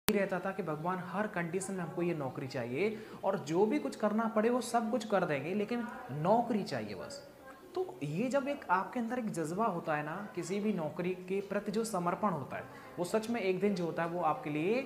रहता था कि भगवान हर कंडीशन में हमको ये नौकरी चाहिए और जो भी कुछ करना पड़े वो सब कुछ कर देंगे, लेकिन नौकरी चाहिए बस। तो ये जब एक आपके अंदर एक जज्बा होता है ना किसी भी नौकरी के प्रति, जो समर्पण होता है, वो सच में एक दिन जो होता है वो आपके लिए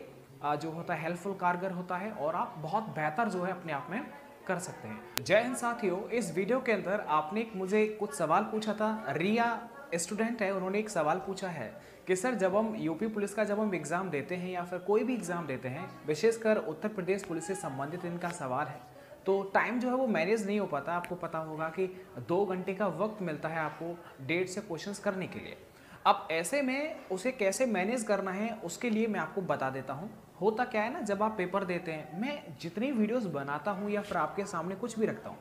जो होता है हेल्पफुल कारगर होता है और आप बहुत बेहतर जो है अपने आप में कर सकते हैं। जय हिंद साथियों, इस वीडियो के अंदर आपने मुझे कुछ सवाल पूछा था। रिया स्टूडेंट है, उन्होंने एक सवाल पूछा है कि सर जब हम यूपी पुलिस का जब हम एग्ज़ाम देते हैं या फिर कोई भी एग्ज़ाम देते हैं, विशेषकर उत्तर प्रदेश पुलिस से संबंधित इनका सवाल है, तो टाइम जो है वो मैनेज नहीं हो पाता। आपको पता होगा कि 2 घंटे का वक्त मिलता है आपको 1.5 से क्वेश्चंस करने के लिए। अब ऐसे में उसे कैसे मैनेज करना है उसके लिए मैं आपको बता देता हूँ। होता क्या है ना, जब आप पेपर देते हैं, मैं जितनी वीडियोस बनाता हूँ या फिर आपके सामने कुछ भी रखता हूँ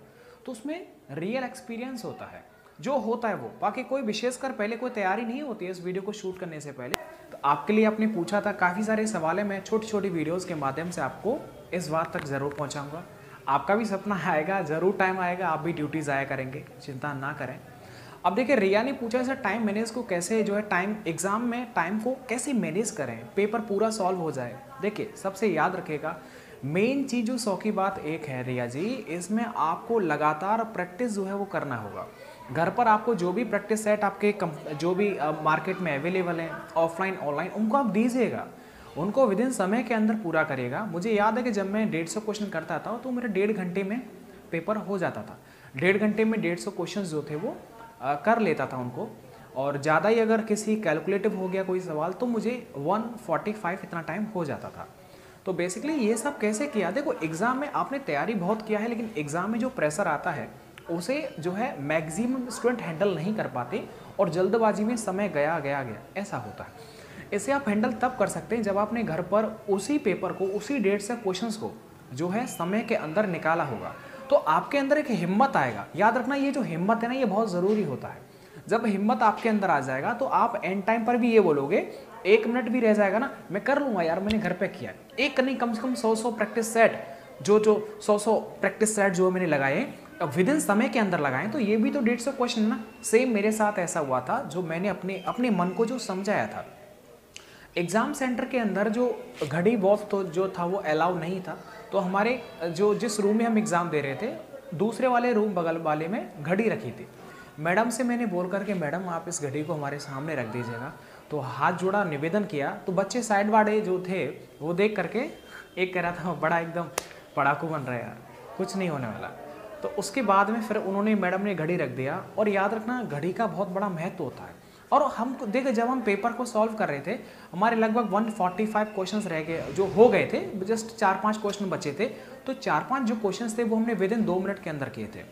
तो उसमें रियल एक्सपीरियंस होता है, जो होता है वो। बाकी कोई विशेषकर पहले कोई तैयारी नहीं होती है इस वीडियो को शूट करने से पहले। तो आपके लिए आपने पूछा था काफ़ी सारे सवाल है, मैं छोटी छोटी वीडियोस के माध्यम से आपको इस बात तक ज़रूर पहुंचाऊंगा। आपका भी सपना आएगा, ज़रूर टाइम आएगा, आप भी ड्यूटी ज़ाया करेंगे, चिंता ना करें। अब देखिए, रिया ने पूछा सर टाइम मैनेज को कैसे जो है टाइम एग्ज़ाम में टाइम को कैसे मैनेज करें, पेपर पूरा सॉल्व हो जाए। देखिए, सबसे याद रखेगा मेन चीज़ जो 100 की बात एक है रिया जी, इसमें आपको लगातार प्रैक्टिस जो है वो करना होगा। घर पर आपको जो भी प्रैक्टिस सेट आपके जो भी मार्केट में अवेलेबल हैं, ऑफलाइन ऑनलाइन, उनको आप दीजिएगा, उनको विदिन समय के अंदर पूरा करिएगा। मुझे याद है कि जब मैं 150 क्वेश्चन करता था तो मेरे 1.5 घंटे में पेपर हो जाता था। 1.5 घंटे में 150 क्वेश्चन जो थे वो कर लेता था उनको, और ज़्यादा ही अगर किसी कैलकुलेटिव हो गया कोई सवाल तो मुझे 1:45 इतना टाइम हो जाता था। तो बेसिकली ये सब कैसे किया, देखो एग्ज़ाम में आपने तैयारी बहुत किया है, लेकिन एग्ज़ाम में जो प्रेशर आता है उसे जो है मैक्सिमम स्टूडेंट हैंडल नहीं कर पाते और जल्दबाजी में समय गया ऐसा होता है। इसे आप हैंडल तब कर सकते हैं जब आपने घर पर उसी पेपर को उसी डेट से क्वेश्चंस को जो है समय के अंदर निकाला होगा, तो आपके अंदर एक हिम्मत आएगा। याद रखना, ये जो हिम्मत है ना, ये बहुत ज़रूरी होता है। जब हिम्मत आपके अंदर आ जाएगा तो आप एंड टाइम पर भी ये बोलोगे, 1 मिनट भी रह जाएगा ना, मैं कर लूँगा यार, मैंने घर पे किया। एक नहीं, कम से कम 100 प्रैक्टिस सेट जो 100 प्रैक्टिस सेट जो मैंने लगाए विदिन समय के अंदर लगाएं, तो ये भी तो 150 क्वेश्चन ना। सेम मेरे साथ ऐसा हुआ था, जो मैंने अपने मन को जो समझाया था। एग्ज़ाम सेंटर के अंदर जो घड़ी वॉच तो जो था वो अलाउ नहीं था, तो हमारे जिस रूम में हम एग्ज़ाम दे रहे थे, दूसरे वाले रूम बगल वाले में घड़ी रखी थी। मैडम से मैंने बोल करके, मैडम आप इस घड़ी को हमारे सामने रख दीजिएगा, तो हाथ जोड़ा, निवेदन किया। तो बच्चे साइड वाले जो थे वो देख करके एक कह रहा था बड़ा एकदम पढ़ाकू बन रहा है यार, कुछ नहीं होने वाला। तो उसके बाद में फिर उन्होंने, मैडम ने घड़ी रख दिया। और याद रखना, घड़ी का बहुत बड़ा महत्व होता है। और हम देखे, जब हम पेपर को सॉल्व कर रहे थे, हमारे लगभग 145 क्वेश्चंस रह गए जो हो गए थे, जस्ट 4-5 क्वेश्चन बचे थे। तो 4-5 जो क्वेश्चंस थे वो हमने विदिन 2 मिनट के अंदर किए थे।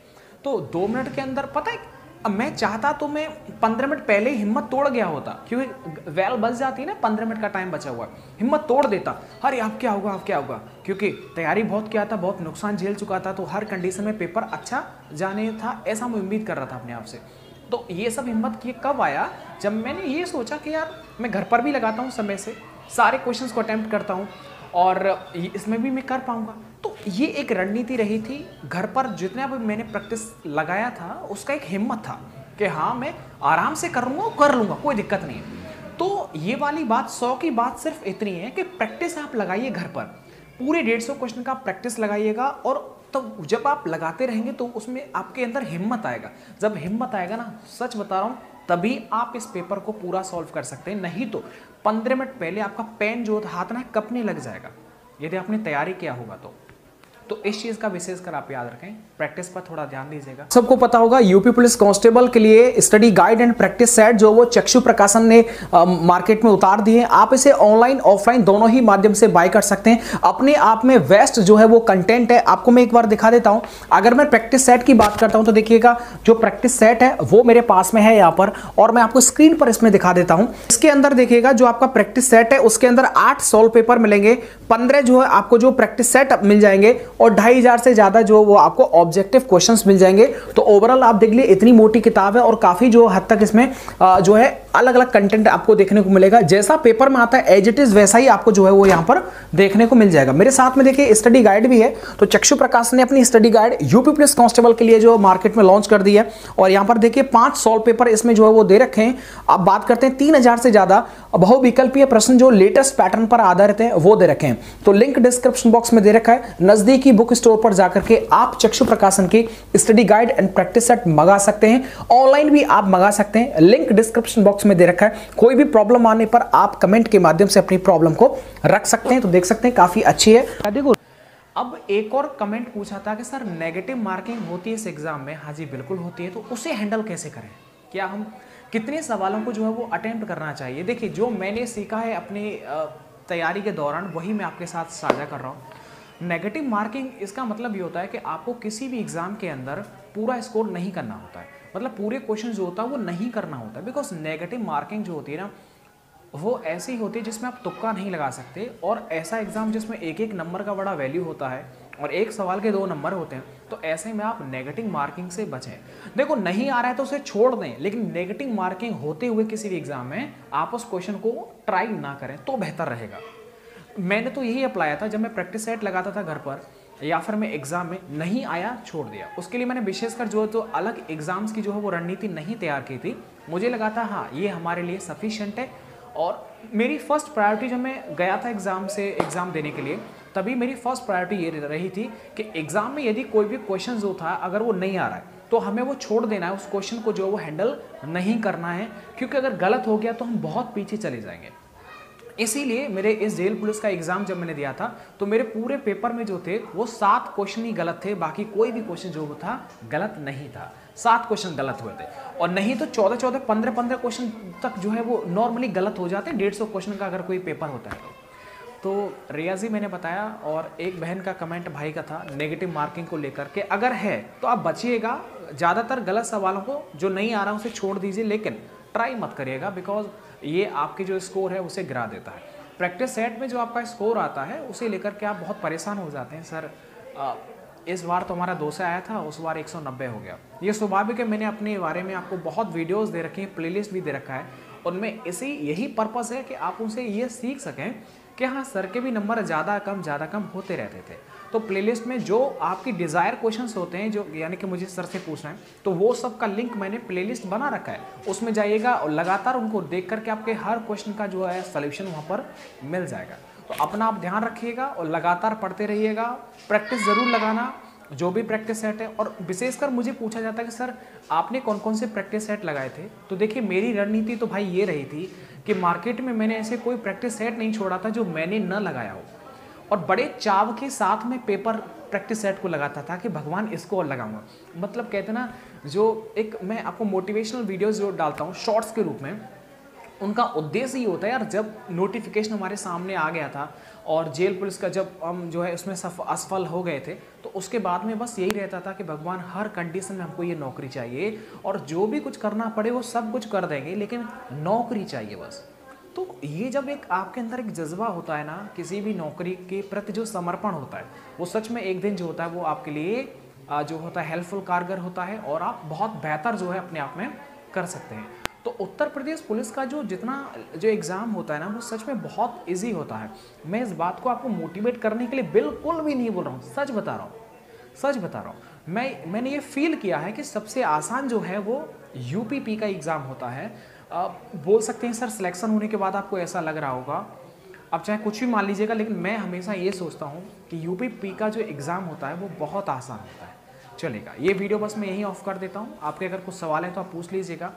तो 2 मिनट के अंदर, पता है, अब मैं चाहता तो मैं 15 मिनट पहले हिम्मत तोड़ गया होता, क्योंकि वेल बच जाती है ना, 15 मिनट का टाइम बचा हुआ, हिम्मत तोड़ देता, अरे अब क्या होगा, अब क्या होगा, क्योंकि तैयारी बहुत किया था, बहुत नुकसान झेल चुका था, तो हर कंडीशन में पेपर अच्छा जाने था, ऐसा मैं उम्मीद कर रहा था अपने आप से। तो ये सब हिम्मत किए कब आया, जब मैंने ये सोचा कि यार मैं घर पर भी लगाता हूँ समय से, सारे क्वेश्चंस को अटेम्प्ट करता हूँ और इसमें भी मैं कर पाऊँगा। तो ये एक रणनीति रही थी। घर पर जितना भी मैंने प्रैक्टिस लगाया था उसका एक हिम्मत था कि हाँ मैं आराम से कर लूँगा, कोई दिक्कत नहीं है। तो ये वाली बात, 100 की बात सिर्फ इतनी है कि प्रैक्टिस आप लगाइए घर पर, पूरे 150 क्वेश्चन का प्रैक्टिस लगाइएगा, और तो जब आप लगाते रहेंगे तो उसमें आपके अंदर हिम्मत आएगा। जब हिम्मत आएगा ना, सच बता रहा हूँ, तभी आप इस पेपर को पूरा सॉल्व कर सकते हैं। नहीं तो 15 मिनट पहले आपका पेन जो हाथ ना कपने लग जाएगा, यदि आपने तैयारी किया होगा तो इस चीज का विशेषकर आप याद रखें, प्रैक्टिस पर थोड़ा ध्यान दीजिएगा। सबको पता होगा यूपी पुलिस कांस्टेबल के लिए study guide and practice set जो वो चक्षु प्रकाशन ने मार्केट में उतार दिए। आप इसे ऑनलाइन ऑफलाइन दोनों ही माध्यम से बाय कर सकते हैं। अपने आप में बेस्ट जो है वो कंटेंट है। आपको मैं एक बार दिखा देता हूं। अगर मैं प्रैक्टिस सेट की बात करता हूं तो देखिएगा, जो प्रैक्टिस सेट है वो मेरे पास में है यहाँ पर, और मैं आपको स्क्रीन पर इसमें दिखा देता हूं। इसके अंदर देखिएगा, जो आपका प्रैक्टिस सेट है उसके अंदर 8 सॉल्व पेपर मिलेंगे, 15 जो है आपको जो प्रैक्टिस सेट मिल जाएंगे, और 2500 से ज्यादा जो वो आपको ऑब्जेक्टिव क्वेश्चंस मिल जाएंगे। तो ओवरऑल आप देख लिए, इतनी मोटी किताब है और काफी जो हद तक इसमें जो है अलग अलग कंटेंट आपको देखने को मिलेगा। जैसा पेपर में आता है एज इट इज वैसा ही आपको जो है वो यहाँ पर देखने को मिल जाएगा। मेरे साथ में देखिए स्टडी गाइड भी है, तो चक्षु प्रकाश ने अपनी study guide UP police constable के लिए जो मार्केट में लॉन्च कर दी है। और यहाँ पर देखिए 5 सॉल्व पेपर इसमें जो है वो दे रखे हैं। अब बात करते हैं 3000 से ज्यादा बहुविकल्पीय प्रश्न जो लेटेस्ट पैटर्न पर आधारित हैं वो दे रखे हैं। तो लिंक डिस्क्रिप्शन बॉक्स में दे रखा है, नजदीकी बुक स्टोर पर जाकर के आप चक्षु प्रकाशन की study guide and practice set मंगा सकते हैं। ऑनलाइन भी आप मंगा सकते हैं, लिंक डिस्क्रिप्शन बॉक्स में दे रखा है। कोई भी प्रॉब्लम आने पर आप कमेंट के माध्यम से अपनी प्रॉब्लम को रख सकते हैं। तो देख सकते हैं काफी अच्छी है। देखो अब एक और कमेंट पूछा था कि सर नेगेटिव मार्किंग होती है इस एग्जाम में। हाँ जी बिल्कुल होती है। तो उसे हैंडल कैसे करें, क्या हम कितने सवालों को जो है वो अटेम्प्ट करना चाहिए। देखिए जो मैंने सीखा है अपनी तैयारी के दौरान वही मैं आपके साथ साझा कर रहा हूँ। नेगेटिव मार्किंग इसका मतलब ये होता है कि आपको किसी भी एग्जाम के अंदर पूरा स्कोर नहीं करना होता है, मतलब पूरे क्वेश्चन जो होता है वो नहीं करना होता है। बिकॉज नेगेटिव मार्किंग जो होती है ना वो ऐसी होती है जिसमें आप तुक्का नहीं लगा सकते, और ऐसा एग्जाम जिसमें एक एक नंबर का बड़ा वैल्यू होता है और एक सवाल के 2 नंबर होते हैं, तो ऐसे में आप नेगेटिव मार्किंग से बचें। देखो नहीं आ रहा है तो उसे छोड़ दें, लेकिन नेगेटिव मार्किंग होते हुए किसी भी एग्जाम में आप उस क्वेश्चन को ट्राई ना करें तो बेहतर रहेगा। मैंने तो यही अप्लाया था जब मैं प्रैक्टिस सेट लगाता था घर पर, या फिर मैं एग्जाम में नहीं आया छोड़ दिया। उसके लिए मैंने विशेषकर जो तो अलग एग्जाम्स की जो है वो रणनीति नहीं तैयार की थी। मुझे लगा था हाँ ये हमारे लिए सफिशिएंट है। और मेरी फर्स्ट प्रायोरिटी जब मैं गया था एग्ज़ाम देने के लिए, तभी मेरी फर्स्ट प्रायोरिटी ये रही थी कि एग्ज़ाम में यदि कोई भी क्वेश्चन जो था अगर वो नहीं आ रहा है तो हमें वो छोड़ देना है, उस क्वेश्चन को जो वो हैंडल नहीं करना है, क्योंकि अगर गलत हो गया तो हम बहुत पीछे चले जाएंगे। इसीलिए मेरे इस जेल पुलिस का एग्जाम जब मैंने दिया था तो मेरे पूरे पेपर में जो थे वो 7 क्वेश्चन ही गलत थे, बाकी कोई भी क्वेश्चन जो था गलत नहीं था। 7 क्वेश्चन गलत हुए थे, और नहीं तो 14-14, 15-15 क्वेश्चन तक जो है वो नॉर्मली गलत हो जाते हैं 150 क्वेश्चन का अगर कोई पेपर होता है तो रियाजी मैंने बताया। और एक बहन का कमेंट भाई का था नेगेटिव मार्किंग को लेकर के, अगर है तो आप बचिएगा। ज़्यादातर गलत सवालों को जो नहीं आ रहा उसे छोड़ दीजिए, लेकिन ट्राई मत करिएगा, बिकॉज ये आपके जो स्कोर है उसे गिरा देता है। प्रैक्टिस सेट में जो आपका स्कोर आता है उसे लेकर के आप बहुत परेशान हो जाते हैं, सर इस बार तो हमारा 200 आया था, उस बार 190 हो गया। ये स्वाभाविक है, मैंने अपने बारे में आपको बहुत वीडियोस दे रखी हैं, प्लेलिस्ट भी दे रखा है, उनमें यही पर्पस है कि आप उनसे ये सीख सकें कि हाँ सर के भी नंबर ज़्यादा कम होते रहते थे। तो प्लेलिस्ट में जो आपकी डिज़ायर क्वेश्चंस होते हैं, जो यानी कि मुझे सर से पूछना है, तो वो सब का लिंक मैंने प्लेलिस्ट बना रखा है, उसमें जाइएगा और लगातार उनको देख करके आपके हर क्वेश्चन का जो है सॉल्यूशन वहाँ पर मिल जाएगा। तो अपना आप ध्यान रखिएगा और लगातार पढ़ते रहिएगा, प्रैक्टिस ज़रूर लगाना जो भी प्रैक्टिस सेट है। और विशेषकर मुझे पूछा जाता है कि सर आपने कौन कौन से प्रैक्टिस सेट लगाए थे, तो देखिए मेरी रणनीति तो भाई ये रही थी कि मार्केट में मैंने ऐसे कोई प्रैक्टिस सेट नहीं छोड़ा था जो मैंने न लगाया हो, और बड़े चाव के साथ में पेपर प्रैक्टिस सेट को लगाता था कि भगवान इसको और लगाऊंगा। मतलब कहते ना, जो एक मैं आपको मोटिवेशनल वीडियोस जो डालता हूँ शॉर्ट्स के रूप में, उनका उद्देश्य ये होता है यार, जब नोटिफिकेशन हमारे सामने आ गया था और जेल पुलिस का जब हम जो है उसमें असफल हो गए थे, तो उसके बाद में बस यही रहता था कि भगवान हर कंडीशन में हमको ये नौकरी चाहिए, और जो भी कुछ करना पड़े वो सब कुछ कर देंगे, लेकिन नौकरी चाहिए बस। तो ये जब एक आपके अंदर एक जज्बा होता है ना, किसी भी नौकरी के प्रति जो समर्पण होता है, वो सच में एक दिन जो होता है वो आपके लिए जो होता है हेल्पफुल, कारगर होता है, और आप बहुत बेहतर जो है अपने आप में कर सकते हैं। तो उत्तर प्रदेश पुलिस का जो एग्ज़ाम होता है ना, वो सच में बहुत इजी होता है। मैं इस बात को आपको मोटिवेट करने के लिए बिल्कुल भी नहीं बोल रहा हूँ, सच बता रहा हूँ। मैंने ये फील किया है कि सबसे आसान जो है वो यूपीपी का एग्ज़ाम होता है। बोल सकते हैं सर सिलेक्शन होने के बाद आपको ऐसा लग रहा होगा, अब चाहे कुछ भी मान लीजिएगा, लेकिन मैं हमेशा ये सोचता हूँ कि यूपीपी का जो एग्ज़ाम होता है वो बहुत आसान होता है। चलेगा, ये वीडियो बस मैं यहीं ऑफ कर देता हूँ। आपके अगर कुछ सवाल है तो आप पूछ लीजिएगा।